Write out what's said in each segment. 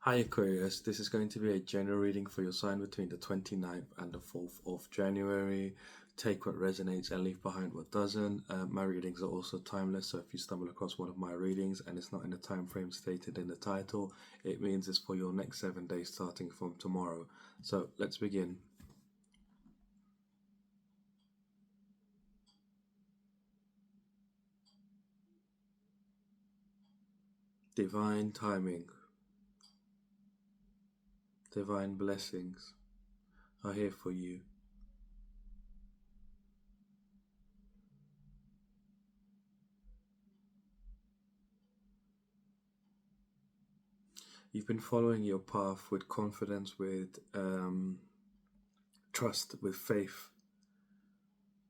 Hi Aquarius, this is going to be a general reading for your sign between the 29th and the 4th of January. Take what resonates and leave behind what doesn't. My readings are also timeless, so if you stumble across one of my readings and it's not in the time frame stated in the title, it means it's for your next 7 days starting from tomorrow. So let's begin. Divine timing, divine blessings are here for you. You've been following your path with confidence, with trust, with faith,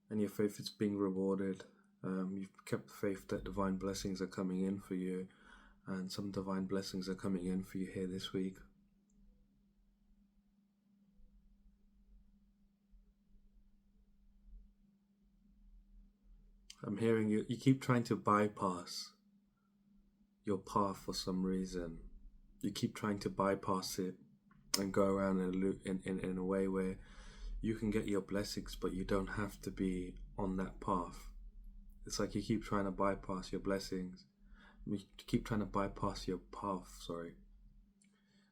and your faith is being rewarded. You've kept faith that divine blessings are coming in for you, and some divine blessings are coming in for you here this week. I'm hearing you keep trying to bypass your path for some reason. You keep trying to bypass it and go around in a loop in a way where you can get your blessings, but you don't have to be on that path. It's like you keep trying to bypass your blessings. You keep trying to bypass your path, sorry,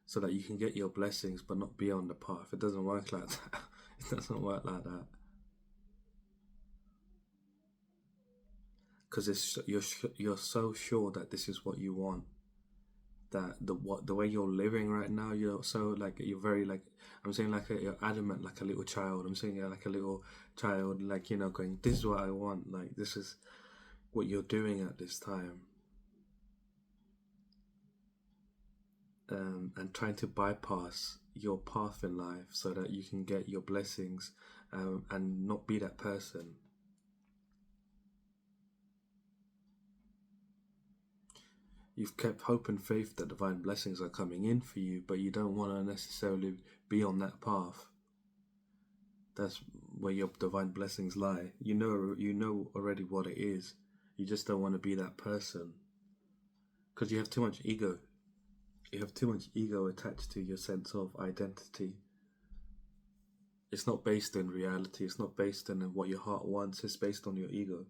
so that you can get your blessings but not be on the path. It doesn't work like that. It doesn't work like that. Because you're so sure that this is what you want, that the way you're living right now, you're so like you're very like, I'm saying like you're adamant like a little child. I'm saying you're like a little child, like, going, this is what I want, like this is what you're doing at this time. And trying to bypass your path in life so that you can get your blessings, and not be that person. You've kept hope and faith that divine blessings are coming in for you, but you don't want to necessarily be on that path. That's where your divine blessings lie. You know already what it is. You just don't want to be that person because you have too much ego. You have too much ego attached to your sense of identity. It's not based in reality. It's not based on what your heart wants. It's based on your ego.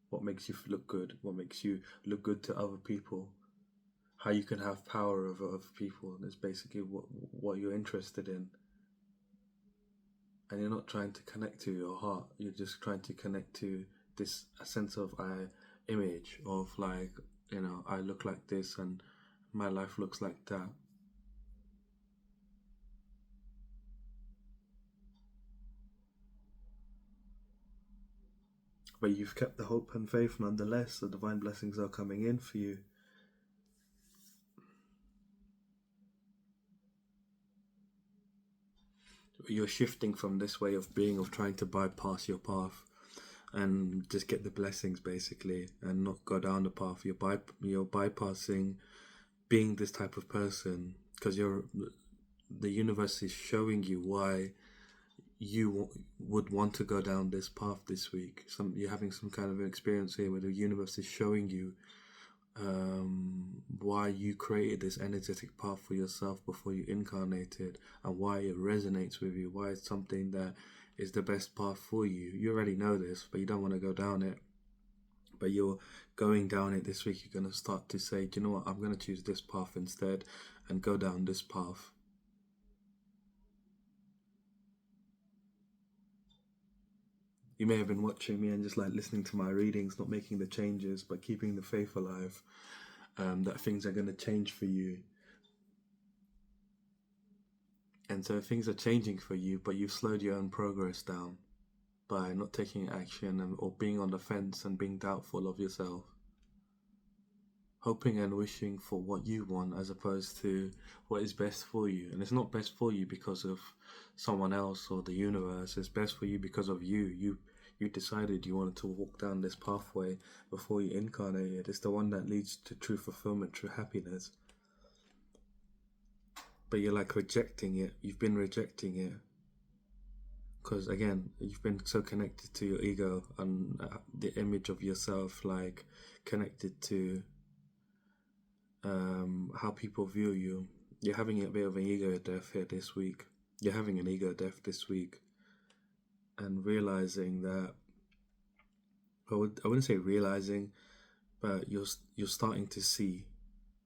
What makes you look good? What makes you look good to other people? How you can have power over other people? Is basically what you're interested in. And you're not trying to connect to your heart. You're just trying to connect to this a sense of image of like, I look like this and my life looks like that. But you've kept the hope and faith nonetheless. The divine blessings are coming in for you. You're shifting from this way of being, of trying to bypass your path and just get the blessings basically, and not go down the path. You're bypassing being this type of person because the universe is showing you why you would want to go down this path this week. You're having some kind of an experience here where the universe is showing you, why you created this energetic path for yourself before you incarnated, and why it resonates with you, why it's something that is the best path for you. You already know this, but you don't want to go down it. But you're going down it this week. You're going to start to say, do you know what, I'm going to choose this path instead and go down this path. You may have been watching me and just like listening to my readings, not making the changes, but keeping the faith alive, that things are going to change for you. And so things are changing for you, but you've slowed your own progress down by not taking action, or being on the fence and being doubtful of yourself. Hoping and wishing for what you want as opposed to what is best for you. And it's not best for you because of someone else or the universe. It's best for you because of you. You decided you wanted to walk down this pathway before you incarnated. It's the one that leads to true fulfillment, true happiness. But you're like rejecting it. You've been rejecting it because, again, you've been so connected to your ego and the image of yourself, like connected to how people view you. You're having a bit of an ego death here this week. You're having an ego death this week, and realizing that, I wouldn't say realizing, but you're starting to see,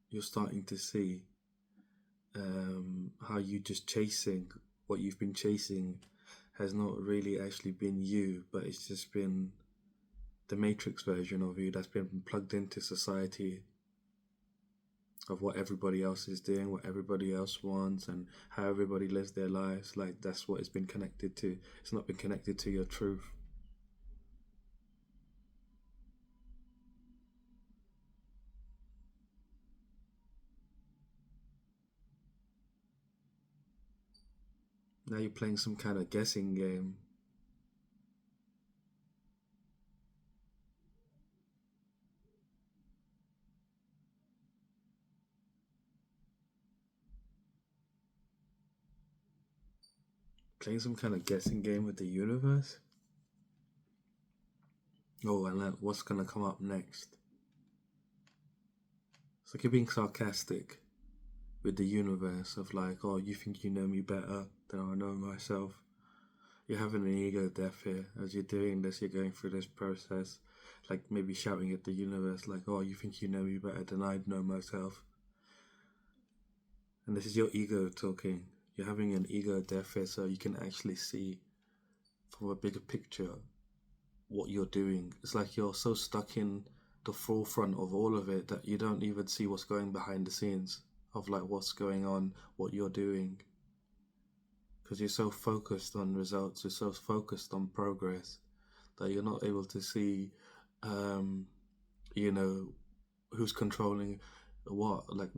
you're starting to see how you just chasing what you've been chasing has not really actually been you, but it's just been the matrix version of you that's been plugged into society, of what everybody else is doing, what everybody else wants, and how everybody lives their lives. Like, that's what it's been connected to. It's not been connected to your truth. Now you're playing some kind of guessing game. Playing some kind of guessing game with the universe. Oh, and like, what's gonna come up next? It's like you're being sarcastic with the universe of like, oh, you think you know me better than I know myself. You're having an ego death here. As you're doing this, you're going through this process, like maybe shouting at the universe, like, oh, you think you know me better than I know myself. And this is your ego talking. You're having an ego death here, so you can actually see from a bigger picture what you're doing. It's like you're so stuck in the forefront of all of it that you don't even see what's going behind the scenes of like what's going on, what you're doing. Because you're so focused on results, you're so focused on progress that you're not able to see, um, you know, who's controlling what. Like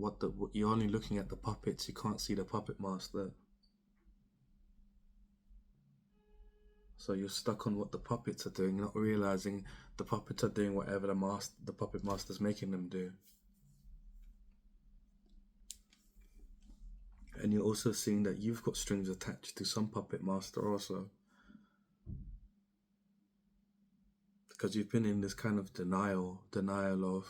you're only looking at the puppets. You can't see the puppet master. So you're stuck on what the puppets are doing, not realizing the puppets are doing whatever the puppet master's making them do. And you're also seeing that you've got strings attached to some puppet master also, because you've been in this kind of denial of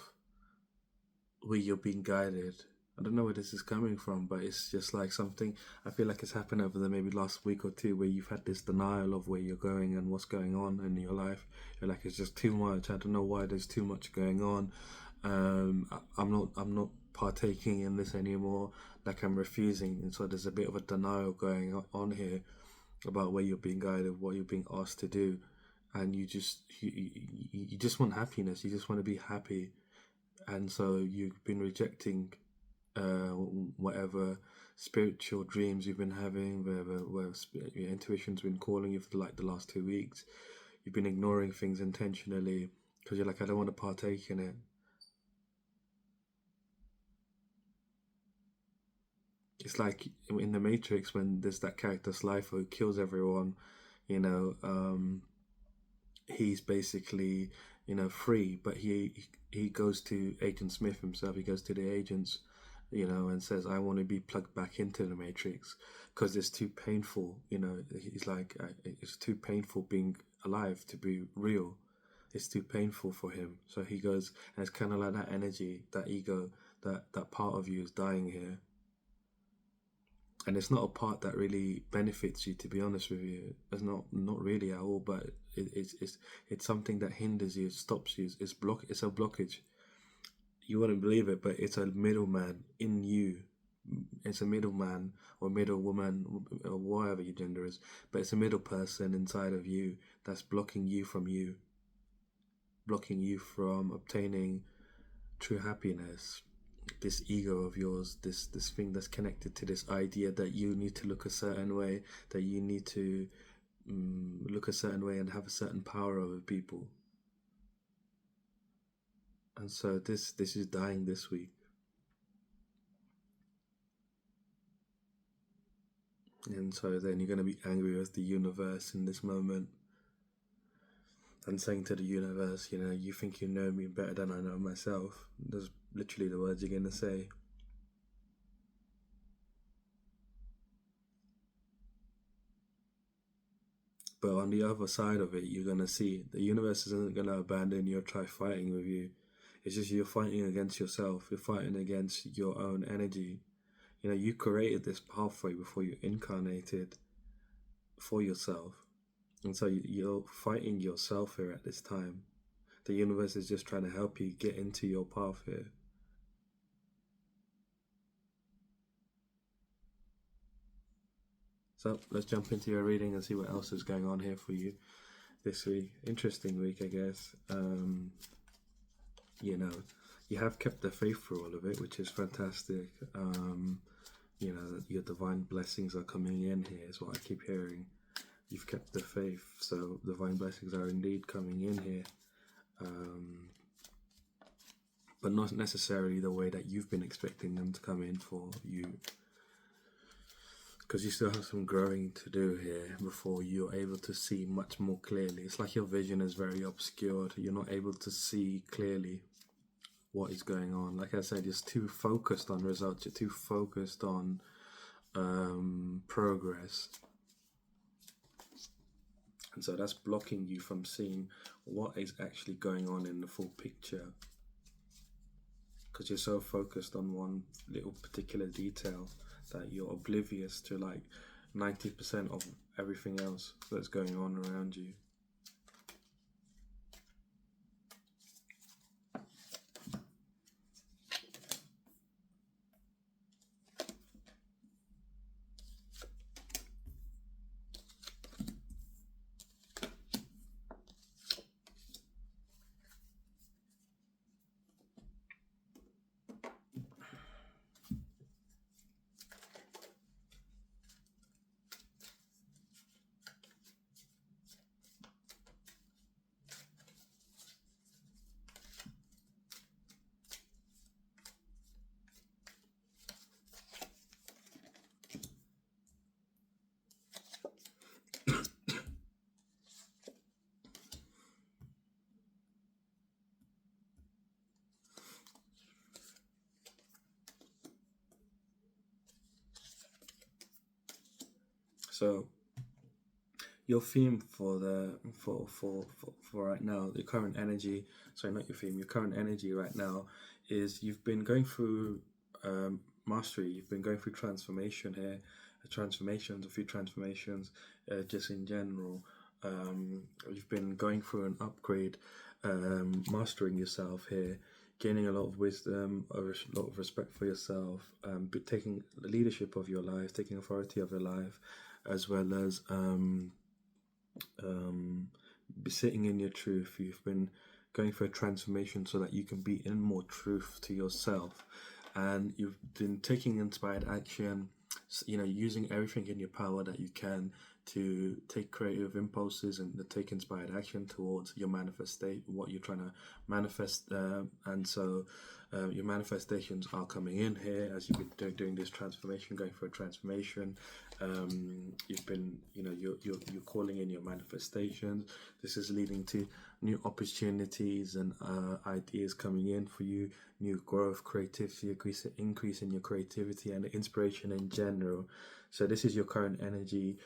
where you're being guided. I don't know where this is coming from, but it's just like something I feel like it's happened over the maybe last week or two, where you've had this denial of where you're going and what's going on in your life. You're like, it's just too much. I don't know why there's too much going on. I'm not partaking in this anymore. Like, I'm refusing, and so there's a bit of a denial going on here about where you're being guided, what you're being asked to do, and you just want happiness. You just want to be happy, and so you've been rejecting uh, whatever spiritual dreams you've been having, where your intuition's been calling you for like the last 2 weeks. You've been ignoring things intentionally because you're like, I don't want to partake in it. It's like in the Matrix when there's that character Slifer who kills everyone, you know, he's basically, free, but he goes to Agent Smith himself. He goes to the agents, and says, I want to be plugged back into the Matrix because it's too painful. He's like, it's too painful being alive to be real. It's too painful for him. So he goes, and it's kind of like that energy, that ego, that part of you is dying here. And it's not a part that really benefits you, to be honest with you. It's not really at all, but it's something that hinders you, stops you. It's a blockage. You wouldn't believe it, but it's a middleman in you. It's a middleman or middle woman or whatever your gender is, but it's a middle person inside of you that's blocking you from obtaining true happiness. This ego of yours, this thing that's connected to this idea that you need to look a certain way, that you need to look a certain way and have a certain power over people. And so this is dying this week. And so then you're going to be angry with the universe in this moment and saying to the universe, you think you know me better than I know myself. That's literally the words you're going to say. But on the other side of it, you're going to see the universe isn't going to abandon you or try fighting with you. It's just you're fighting against yourself. You're fighting against your own energy. You created this pathway before you incarnated for yourself. And so you're fighting yourself here at this time. The universe is just trying to help you get into your path here. So let's jump into your reading and see what else is going on here for you this week. Interesting week, I guess. You have kept the faith through all of it, which is fantastic. Your divine blessings are coming in here, is what I keep hearing. You've kept the faith, so divine blessings are indeed coming in here. But not necessarily the way that you've been expecting them to come in for you. Because you still have some growing to do here before you're able to see much more clearly. It's like your vision is very obscured. You're not able to see clearly what is going on. Like I said, you're too focused on results. You're too focused on progress. And so that's blocking you from seeing what is actually going on in the full picture. Because you're so focused on one little particular detail that you're oblivious to like 90% of everything else that's going on around you. So your theme for right now, the current energy, sorry, not your theme, your current energy right now is you've been going through mastery, you've been going through transformation here, a few transformations, just in general. You've been going through an upgrade, mastering yourself here, gaining a lot of wisdom, a lot of respect for yourself, taking the leadership of your life, taking authority of your life, as well as be sitting in your truth. You've been going for a transformation so that you can be in more truth to yourself, and you've been taking inspired action, using everything in your power that you can to take creative impulses and to take inspired action towards your manifestation, what you're trying to manifest, and so your manifestations are coming in here as you've been doing this transformation, going for a transformation. You've been, you're calling in your manifestations. This is leading to new opportunities and ideas coming in for you, new growth, creativity, increase in your creativity and inspiration in general. So this is your current energy.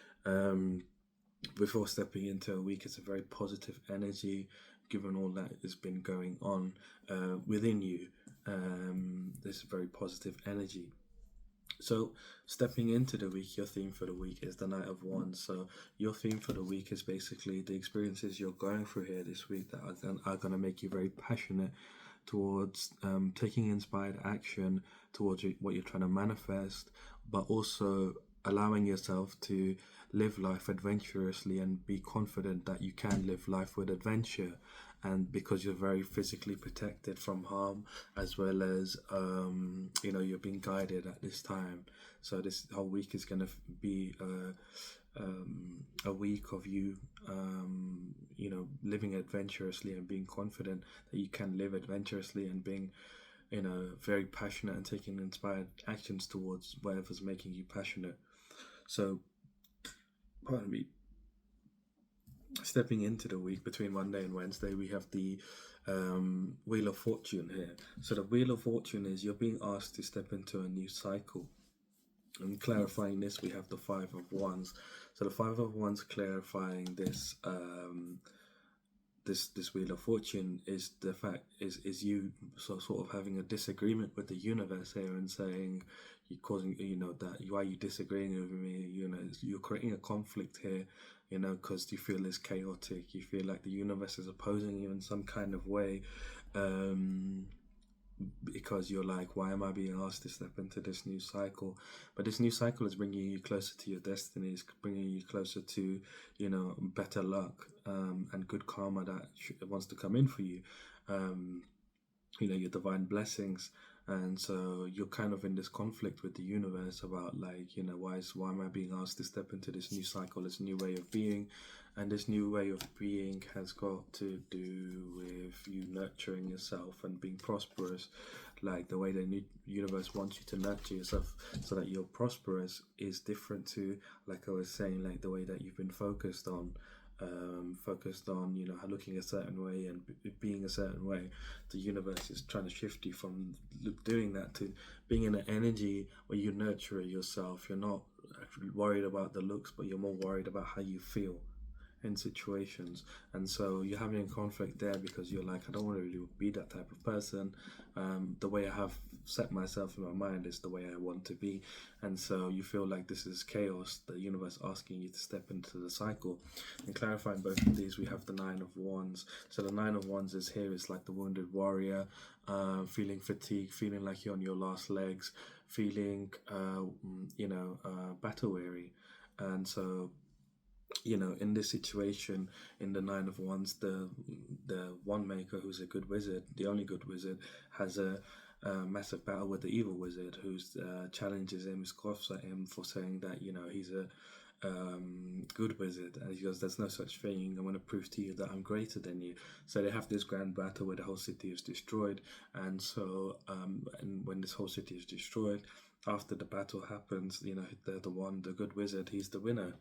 Before stepping into a week, it's a very positive energy, given all that has been going on within you. This very positive energy. So, stepping into the week, your theme for the week is the Knight of Wands. So, your theme for the week is basically the experiences you're going through here this week that are going to make you very passionate towards taking inspired action towards what you're trying to manifest, but also allowing yourself to live life adventurously and be confident that you can live life with adventure. And because you're very physically protected from harm, as well as you're being guided at this time. So this whole week is going to be a week of you living adventurously and being confident that you can live adventurously, and being very passionate and taking inspired actions towards whatever's making you passionate. So, pardon me, stepping into the week between Monday and Wednesday, we have the Wheel of Fortune here. So the Wheel of Fortune is you're being asked to step into a new cycle. And clarifying this, we have the Five of Wands. So the Five of Wands clarifying this this Wheel of Fortune is the fact is you sort of having a disagreement with the universe here and saying, you're causing, that why you disagreeing with me, you're creating a conflict here, because you feel it's chaotic, you feel like the universe is opposing you in some kind of way, because you're like, why am I being asked to step into this new cycle? But this new cycle is bringing you closer to your destiny, it's bringing you closer to, better luck, and good karma that wants to come in for you, your divine blessings. And so you're kind of in this conflict with the universe about, like, why am I being asked to step into this new cycle, this new way of being? And this new way of being has got to do with you nurturing yourself and being prosperous. Like, the way the universe wants you to nurture yourself so that you're prosperous is different to, like I was saying, like the way that you've been focused on, looking a certain way and being a certain way. The universe is trying to shift you from doing that to being in an energy where you nurture yourself. You're not actually worried about the looks, but you're more worried about how you feel in situations. And so you're having a conflict there because you're like, I don't want to really be that type of person. The way I have set myself in my mind is the way I want to be. And so you feel like this is chaos, the universe asking you to step into the cycle. And clarifying both of these, we have the Nine of Wands. So the Nine of Wands is here, is like the wounded warrior, feeling fatigued, feeling like you're on your last legs, feeling battle weary. And so, in this situation, in the Nine of Wands, the one maker, who's a good wizard, the only good wizard, has a massive battle with the evil wizard, who's challenges him, scoffs at him for saying that he's a good wizard, and he goes, "There's no such thing. I'm going to prove to you that I'm greater than you." So they have this grand battle where the whole city is destroyed, and so and when this whole city is destroyed, after the battle happens, the good wizard, he's the winner.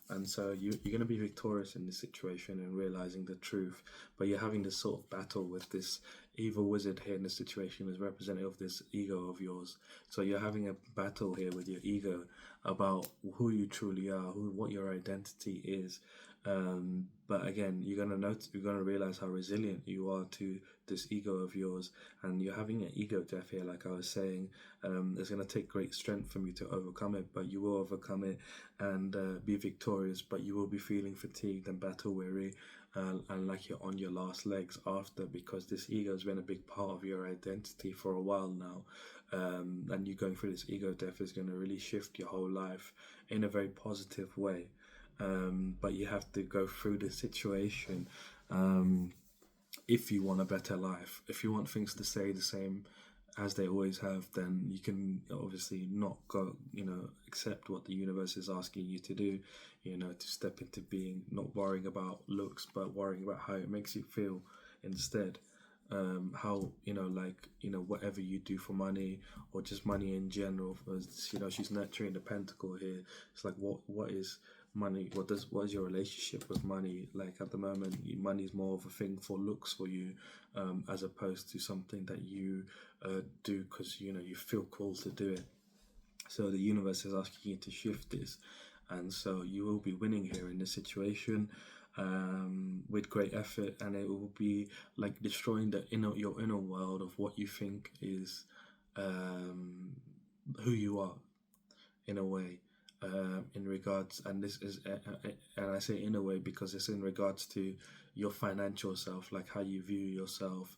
And so you're going to be victorious in this situation and realizing the truth. But you're having this sort of battle with this evil wizard here in this situation as representative of this ego of yours. So you're having a battle here with your ego about who you truly are, what your identity is. But again, you're gonna realize how resilient you are to this ego of yours, and you're having an ego death here, like I was saying. It's gonna take great strength from you to overcome it, but you will overcome it and be victorious. But you will be feeling fatigued and battle weary, and like you're on your last legs after, because this ego has been a big part of your identity for a while now. And you going through this ego death is going to really shift your whole life in a very positive way. But you have to go through the situation if you want a better life. If you want things to stay the same as they always have, then you can obviously not go, accept what the universe is asking you to do, to step into being, not worrying about looks, but worrying about how it makes you feel instead. How, whatever you do for money, or just money in general, she's nurturing the pentacle here. It's like, what is money? What is your relationship with money? Like, at the moment, money is more of a thing for looks for you, as opposed to something that you do because you feel cool to do it. So the universe is asking you to shift this, and so you will be winning here in this situation, with great effort, and it will be like destroying your inner world of what you think is who you are, in a way, in regards, and this is and I say in a way because it's in regards to your financial self, like how you view yourself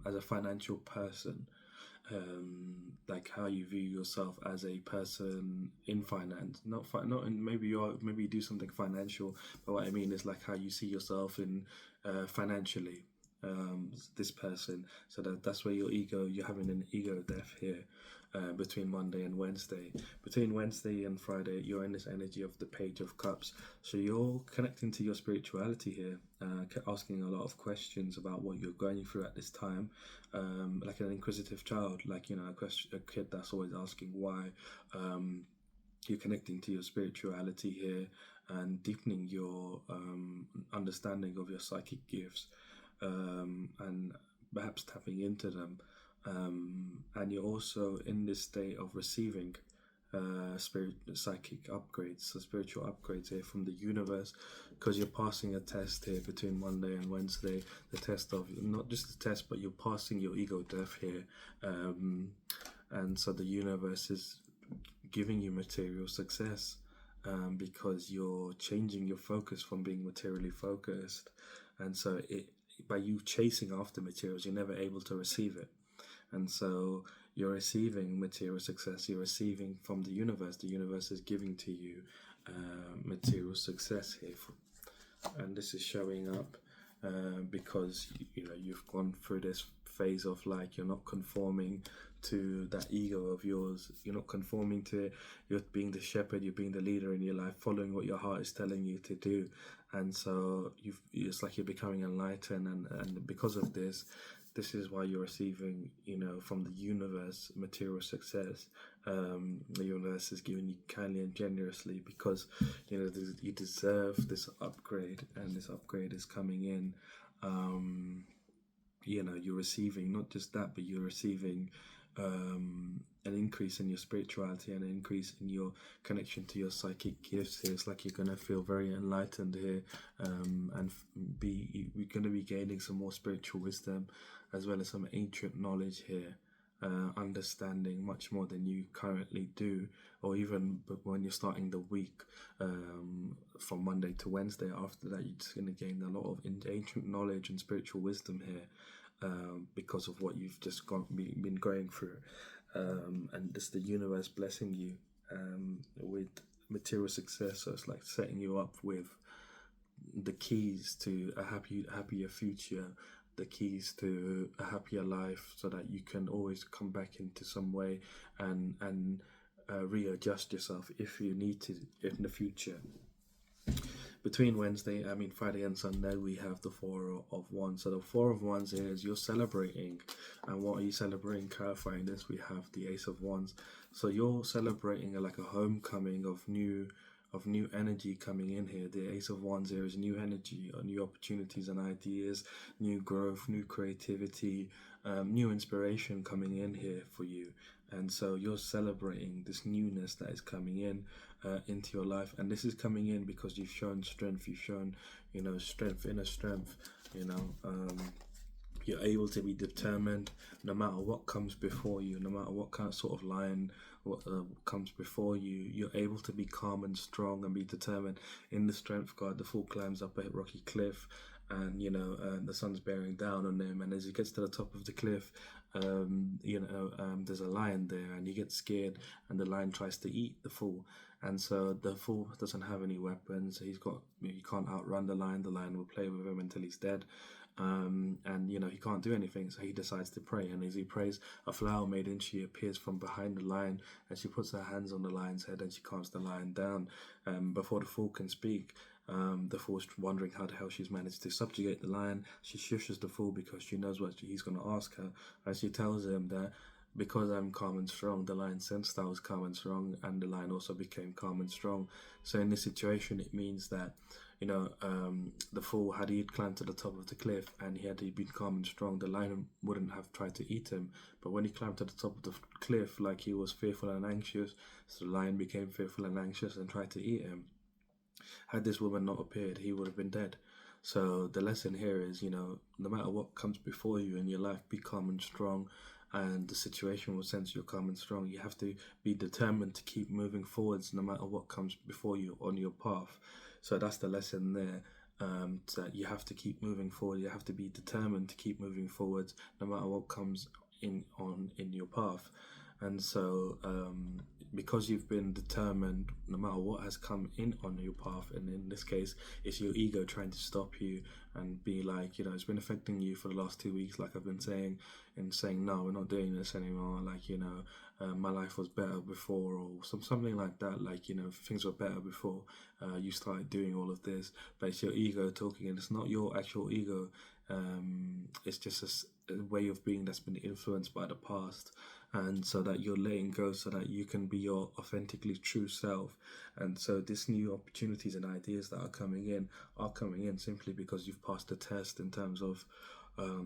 as a financial person, like how you view yourself as a person in finance, not in, maybe you do something financial, but what I mean is like how you see yourself in financially, this person. So that's where you're having an ego death here. Between Monday and Wednesday. Between Wednesday and Friday, you're in this energy of the Page of Cups. So you're connecting to your spirituality here, asking a lot of questions about what you're going through at this time, like an inquisitive child, like, a kid that's always asking why. You're connecting to your spirituality here and deepening your understanding of your psychic gifts, and perhaps tapping into them. And you're also in this state of receiving psychic upgrades, so spiritual upgrades here from the universe, because you're passing a test here between Monday and Wednesday. The test of, not just the test, but you're passing your ego death here, and so the universe is giving you material success, because you're changing your focus from being materially focused, and so it by you chasing after materials, you're never able to receive it, and so you're receiving material success. You're receiving from the universe. The universe is giving to you material success here, and this is showing up because you've gone through this phase of like you're not conforming to that ego of yours. You're not conforming to it. You're being the shepherd. You're being the leader in your life, following what your heart is telling you to do. And so it's like you're becoming enlightened, and because of this, this is why you're receiving, from the universe, material success. The universe is giving you kindly and generously because, you deserve this upgrade, and this upgrade is coming in. You're receiving not just that, but you're receiving an increase in your spirituality and an increase in your connection to your psychic gifts here. It's like you're going to feel very enlightened here, and we're going to be gaining some more spiritual wisdom as well as some ancient knowledge here, understanding much more than you currently do, or even when you're starting the week, from Monday to Wednesday. After that, you're just going to gain a lot of ancient knowledge and spiritual wisdom here, because of what you've just been going through, and this the universe blessing you with material success. So it's like setting you up with the keys to a happier future, the keys to a happier life, so that you can always come back into some way and readjust yourself if you need to in the future. Between Friday and Sunday, we have the Four of Wands. So the Four of Wands is you're celebrating. And what are you celebrating? Clarifying this, we have the Ace of Wands. So you're celebrating like a homecoming of new energy coming in here. The Ace of Wands here is new energy, or new opportunities and ideas, new growth, new creativity, new inspiration coming in here for you. And so you're celebrating this newness that is coming in into your life, and this is coming in because you've shown strength. You've shown, strength, inner strength. You're able to be determined no matter what comes before you, no matter what kind of sort of line what comes before you. You're able to be calm and strong and be determined. In the strength card, the Fool climbs up a rocky cliff, and the sun's bearing down on him, and as he gets to the top of the cliff, there's a lion there, and he gets scared, and the lion tries to eat the Fool. And so the Fool doesn't have any weapons. He can't outrun the lion. The lion will play with him until he's dead. And he can't do anything, so he decides to pray. And as he prays, a flower maiden, she appears from behind the lion, and she puts her hands on the lion's head, and she calms the lion down. Before the Fool can speak, the Fool's wondering how the hell she's managed to subjugate the lion. She shushes the Fool because she knows what he's going to ask her, and she tells him that because I'm calm and strong, the lion sensed I was calm and strong, and the lion also became calm and strong. So in this situation, it means that the Fool, had he climbed to the top of the cliff and had he been calm and strong, the lion wouldn't have tried to eat him. But when he climbed to the top of the cliff, like he was fearful and anxious, so the lion became fearful and anxious and tried to eat him. Had this woman not appeared, he would have been dead. So the lesson here is, no matter what comes before you in your life, be calm and strong, and the situation will sense you're calm and strong. You have to be determined to keep moving forwards no matter what comes before you on your path. So that's the lesson there, that you have to keep moving forward. You have to be determined to keep moving forwards no matter what comes in your path. And so because you've been determined no matter what has come in on your path, and in this case it's your ego trying to stop you and be like, it's been affecting you for the last 2 weeks, like I've been saying, and saying, no, we're not doing this anymore, like, my life was better before, or something like that, like, things were better before you started doing all of this. But it's your ego talking, and it's not your actual ego. It's just a way of being that's been influenced by the past, and so that you're letting go so that you can be your authentically true self. And so these new opportunities and ideas that are coming in simply because you've passed the test in terms of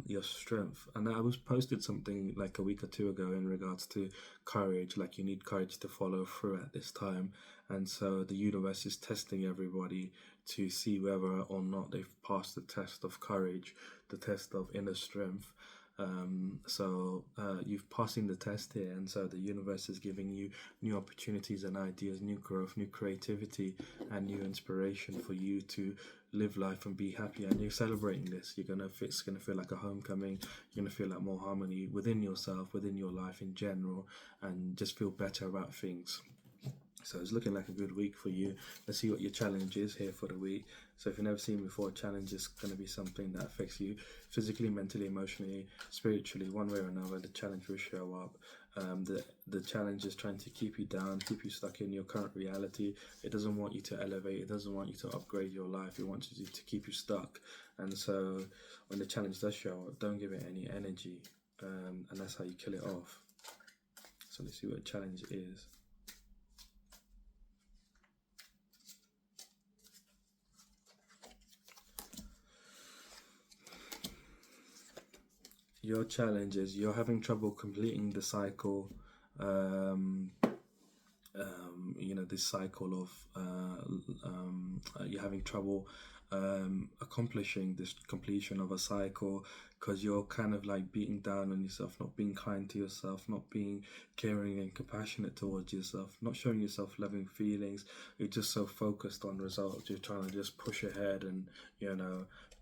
your strength. And I was posted something like a week or two ago in regards to courage, like you need courage to follow through at this time. And so the universe is testing everybody to see whether or not they've passed the test of courage, the test of inner strength. You've passing the test here, and so the universe is giving you new opportunities and ideas, new growth, new creativity, and new inspiration for you to live life and be happy. And you're celebrating this. It's gonna feel like a homecoming. You're gonna feel like more harmony within yourself, within your life in general, and just feel better about things. So it's looking like a good week for you. Let's see what your challenge is here for the week. So if you've never seen before, challenge is going to be something that affects you physically, mentally, emotionally, spiritually, one way or another. The challenge will show up. The challenge is trying to keep you down, keep you stuck in your current reality. It doesn't want you to elevate. It doesn't want you to upgrade your life. It wants you to keep you stuck. And so when the challenge does show up, don't give it any energy. And that's how you kill it off. So let's see what the challenge is. Your challenge is you're having trouble completing the cycle, this cycle of you're having trouble accomplishing this completion of a cycle because you're kind of like beating down on yourself, not being kind to yourself, not being caring and compassionate towards yourself, not showing yourself loving feelings. You're just so focused on results. You're trying to just push ahead and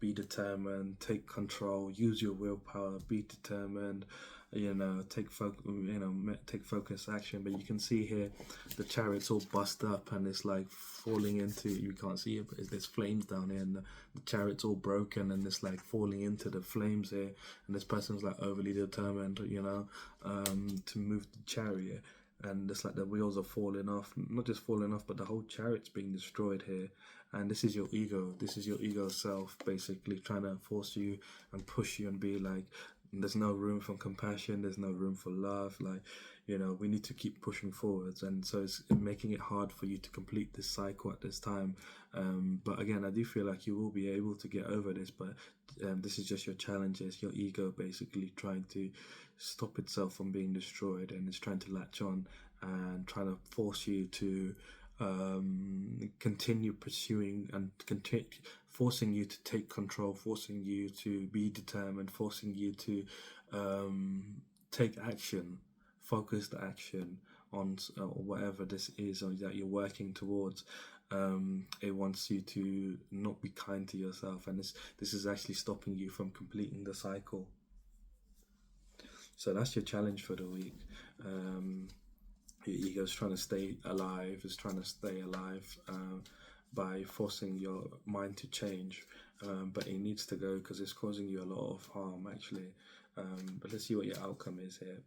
be determined, take control, use your willpower, be determined, take focused action. But you can see here the chariot's all bust up and it's like falling into, you can't see it, but there's flames down here, and the chariot's all broken and it's like falling into the flames here, and this person's like overly determined to move the chariot, and it's like the wheels are falling off, not just falling off, but the whole chariot's being destroyed here. And this is your ego. This is your ego self basically trying to force you and push you and be like, there's no room for compassion. There's no room for love. Like, we need to keep pushing forwards. And so it's making it hard for you to complete this cycle at this time. But again, I do feel like you will be able to get over this. But this is just your challenges, your ego basically trying to stop itself from being destroyed. And it's trying to latch on and trying to force you to continue pursuing and forcing you to take control, forcing you to be determined, forcing you to take action, focused action on whatever this is or that you're working towards. It wants you to not be kind to yourself, and this is actually stopping you from completing the cycle. So that's your challenge for the week. Your ego is trying to stay alive, by forcing your mind to change. But it needs to go because it's causing you a lot of harm, actually. But let's see what your outcome is here.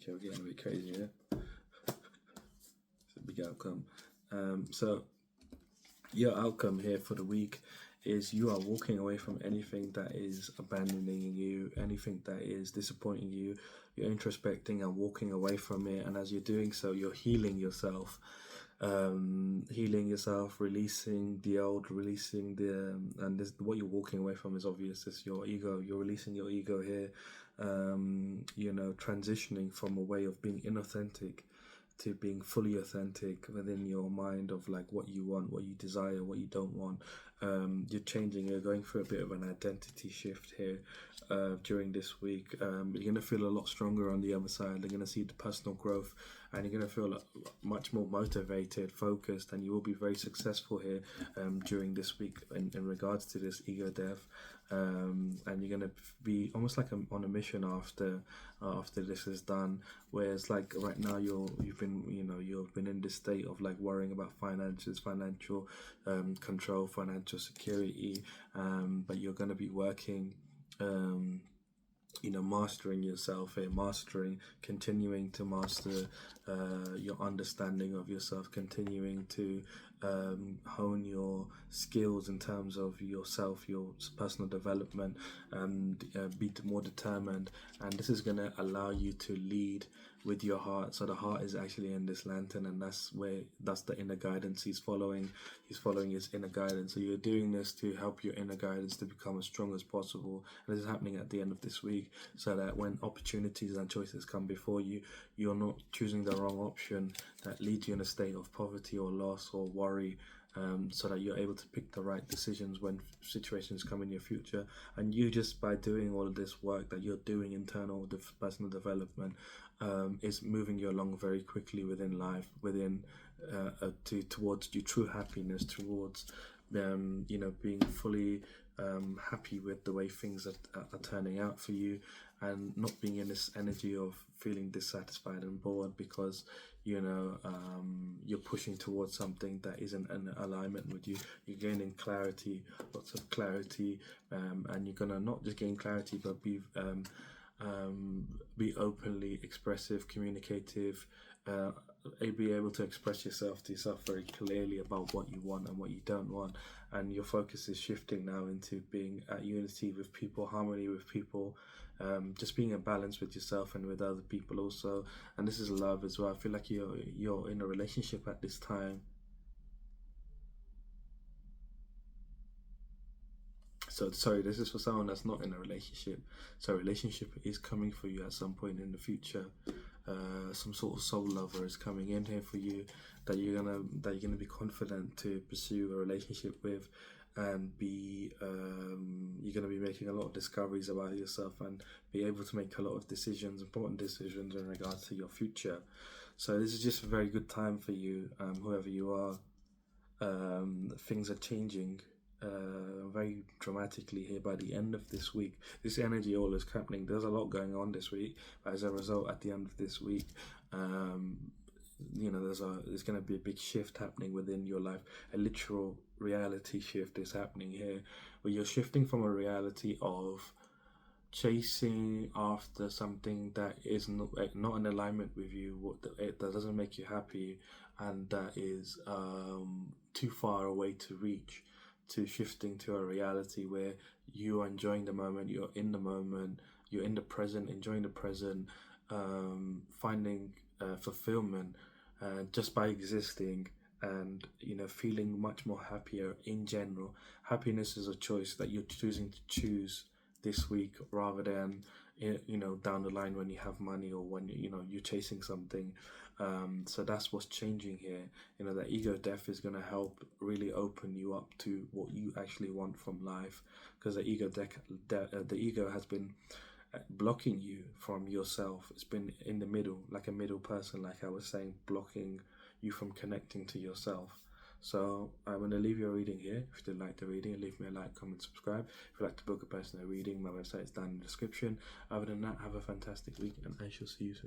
Okay, we're getting a bit crazy here. It's a big outcome. So your outcome here for the week is you are walking away from anything that is abandoning you, anything that is disappointing you. You're introspecting and walking away from it, and as you're doing so, you're healing yourself. Releasing the old, releasing what you're walking away from is obvious. It's your ego. You're releasing your ego here. Transitioning from a way of being inauthentic to being fully authentic within your mind of like what you want, what you desire, what you don't want. You're changing. You're going through a bit of an identity shift here during this week. You're going to feel a lot stronger on the other side. You're going to see the personal growth, and you're going to feel much more motivated, focused, and you will be very successful here during this week in regards to this ego death. And you're going to be almost like on a mission after this is done, whereas like right now you've been in this state of like worrying about finances, financial control, financial security, but you're going to be working mastering yourself here, continuing to master your understanding of yourself, continuing to hone your skills in terms of yourself, your personal development, and be more determined. And this is going to allow you to lead with your heart. So the heart is actually in this lantern, and that's the inner guidance he's following. He's following his inner guidance. So you're doing this to help your inner guidance to become as strong as possible. And this is happening at the end of this week, so that when opportunities and choices come before you, you're not choosing the wrong option that leads you in a state of poverty or loss or worry. So that you're able to pick the right decisions when situations come in your future. And you, just by doing all of this work that you're doing, internal personal development, is moving you along very quickly within life, within towards your true happiness, towards being fully happy with the way things are turning out for you, and not being in this energy of feeling dissatisfied and bored because you're pushing towards something that isn't in alignment with you. You're gaining clarity, lots of clarity, and you're gonna not just gain clarity but be openly expressive, communicative, be able to express yourself to yourself very clearly about what you want and what you don't want. And your focus is shifting now into being at unity with people, harmony with people, just being in balance with yourself and with other people also. And this is love as well. I feel like you're in a relationship at this time. So sorry, this is for someone that's not in a relationship. So a relationship is coming for you at some point in the future. Some sort of soul lover is coming in here for you that you're gonna be confident to pursue a relationship with, and you're gonna be making a lot of discoveries about yourself and be able to make a lot of important decisions in regards to your future. So this is just a very good time for you, whoever you are. Things are changing very dramatically here by the end of this week. This energy all is happening. There's a lot going on this week, but as a result, at the end of this week, there's going to be a big shift happening within your life. A literal reality shift is happening here, where you're shifting from a reality of chasing after something that is not in alignment with you, that doesn't make you happy, and that is too far away to reach, to shifting to a reality where you are enjoying the moment, you're in the moment, you're in the present, enjoying the present, finding fulfillment just by existing, and feeling much more happier in general. Happiness is a choice that you're choosing to choose this week, rather than down the line when you have money, or when you're chasing something. So that's what's changing here. The ego death is going to help really open you up to what you actually want from life, because the ego has been blocking you from yourself. It's been in the middle, like a middle person, like I was saying, blocking you from connecting to yourself. So I'm going to leave your reading here. If you did like the reading, leave me a like, comment, subscribe. If you'd like to book a personal reading, my website is down in the description. Other than that, have a fantastic week, and I shall see you soon.